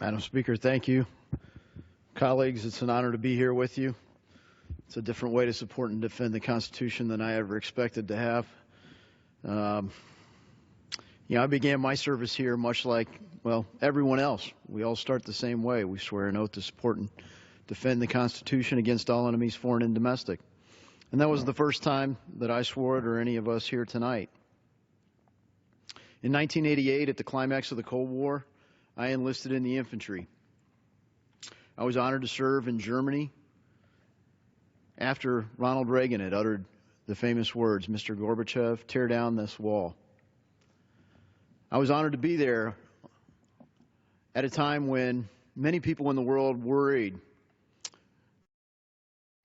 Madam Speaker, thank you. Colleagues, it's an honor to be here with you. It's a different way to support and defend the Constitution than I ever expected to have. I began my service here much like, well, everyone else. We all start the same way. We swear an oath to support and defend the Constitution against all enemies, foreign and domestic. And that was the first time that I swore it, or any of us here tonight. In 1988, at the climax of the Cold War, I enlisted in the infantry. I was honored to serve in Germany after Ronald Reagan had uttered the famous words, "Mr. Gorbachev, tear down this wall." I was honored to be there at a time when many people in the world worried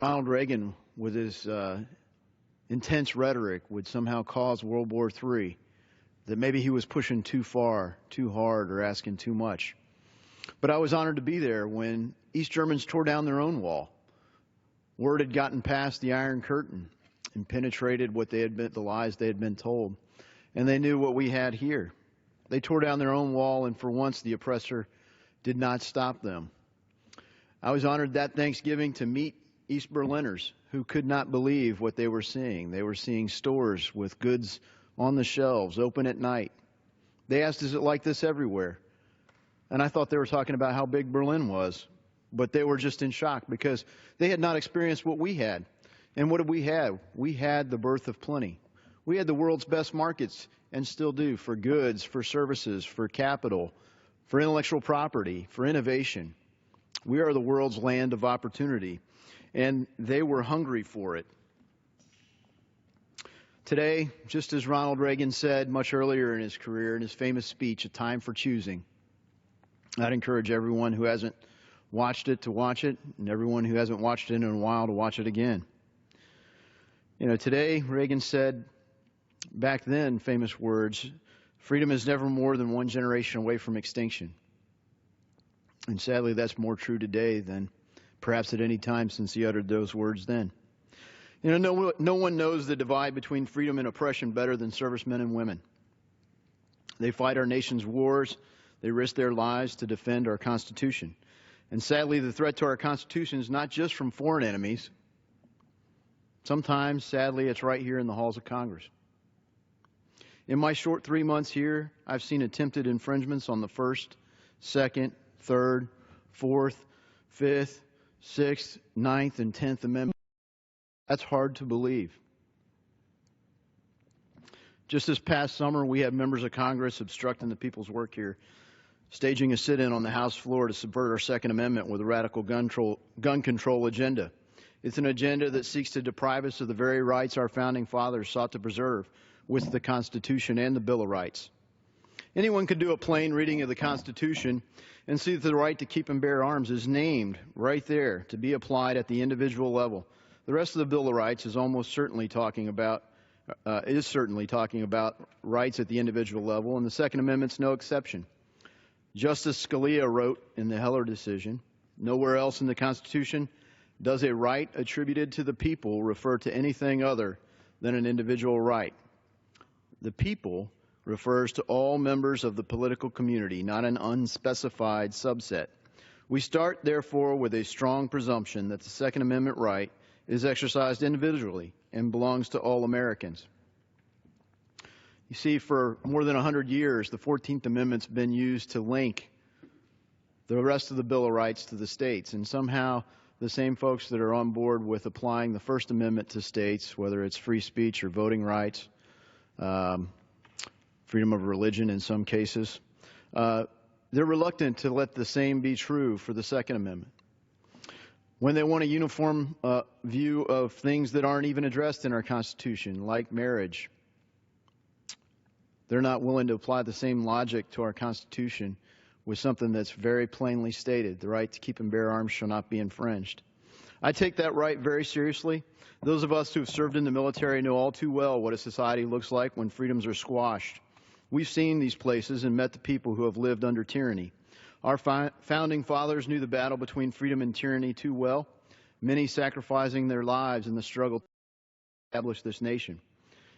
Ronald Reagan, with his intense rhetoric, would somehow cause World War III, that maybe he was pushing too far, too hard, or asking too much. But I was honored to be there when East Germans tore down their own wall. Word had gotten past the Iron Curtain and penetrated what they had been, the lies they had been told. And they knew what we had here. They tore down their own wall, and for once the oppressor did not stop them. I was honored that Thanksgiving to meet East Berliners who could not believe what they were seeing. They were seeing stores with goods on the shelves, open at night. They asked, "Is it like this everywhere?" And I thought they were talking about how big Berlin was, but they were just in shock because they had not experienced what we had. And what did we have? We had the birth of plenty. We had the world's best markets, and still do, for goods, for services, for capital, for intellectual property, for innovation. We are the world's land of opportunity, and they were hungry for it. Today, just as Ronald Reagan said much earlier in his career, in his famous speech, "A Time for Choosing," I'd encourage everyone who hasn't watched it to watch it, and everyone who hasn't watched it in a while to watch it again. Today, Reagan said back then, famous words, "Freedom is never more than one generation away from extinction." And sadly, that's more true today than perhaps at any time since he uttered those words then. No one knows the divide between freedom and oppression better than servicemen and women. They fight our nation's wars. They risk their lives to defend our Constitution. And sadly, the threat to our Constitution is not just from foreign enemies. Sometimes, sadly, it's right here in the halls of Congress. In my short 3 months here, I've seen attempted infringements on the First, Second, Third, Fourth, Fifth, Sixth, Ninth, and 10th Amendments. That's hard to believe. Just this past summer, we had members of Congress obstructing the people's work here, staging a sit-in on the House floor to subvert our Second Amendment with a radical gun control agenda. It's an agenda that seeks to deprive us of the very rights our founding fathers sought to preserve with the Constitution and the Bill of Rights. Anyone could do a plain reading of the Constitution and see that the right to keep and bear arms is named right there to be applied at the individual level. The rest of the Bill of Rights is certainly talking about rights at the individual level, and the Second Amendment's no exception. Justice Scalia wrote in the Heller decision, "Nowhere else in the Constitution does a right attributed to the people refer to anything other than an individual right. The people refers to all members of the political community, not an unspecified subset. We start, therefore, with a strong presumption that the Second Amendment right is exercised individually and belongs to all Americans." You see, for more than 100 years, the 14th Amendment's been used to link the rest of the Bill of Rights to the states, and somehow the same folks that are on board with applying the First Amendment to states, whether it's free speech or voting rights, freedom of religion in some cases, they're reluctant to let the same be true for the Second Amendment. When they want a uniform view of things that aren't even addressed in our Constitution, like marriage, they're not willing to apply the same logic to our Constitution with something that's very plainly stated: the right to keep and bear arms shall not be infringed. I take that right very seriously. Those of us who have served in the military know all too well what a society looks like when freedoms are squashed. We've seen these places and met the people who have lived under tyranny. Our founding fathers knew the battle between freedom and tyranny too well, many sacrificing their lives in the struggle to establish this nation.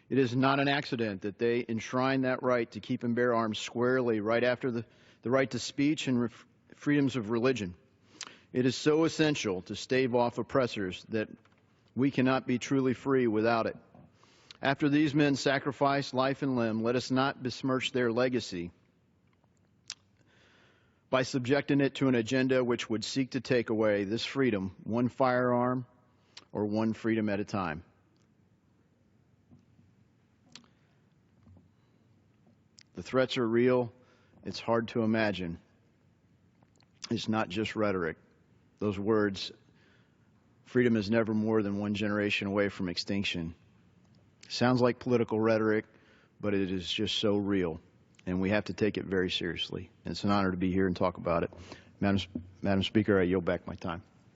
It is not an accident that they enshrine that right to keep and bear arms squarely right after the right to speech and freedoms of religion. It is so essential to stave off oppressors that we cannot be truly free without it. After these men sacrificed life and limb, let us not besmirch their legacy by subjecting it to an agenda which would seek to take away this freedom, one firearm or one freedom at a time. The threats are real. It's hard to imagine. It's not just rhetoric. Those words, freedom is never more than one generation away from extinction. Sounds like political rhetoric, but it is just so real, and we have to take it very seriously. And it's an honor to be here and talk about it. Madam Speaker, I yield back my time.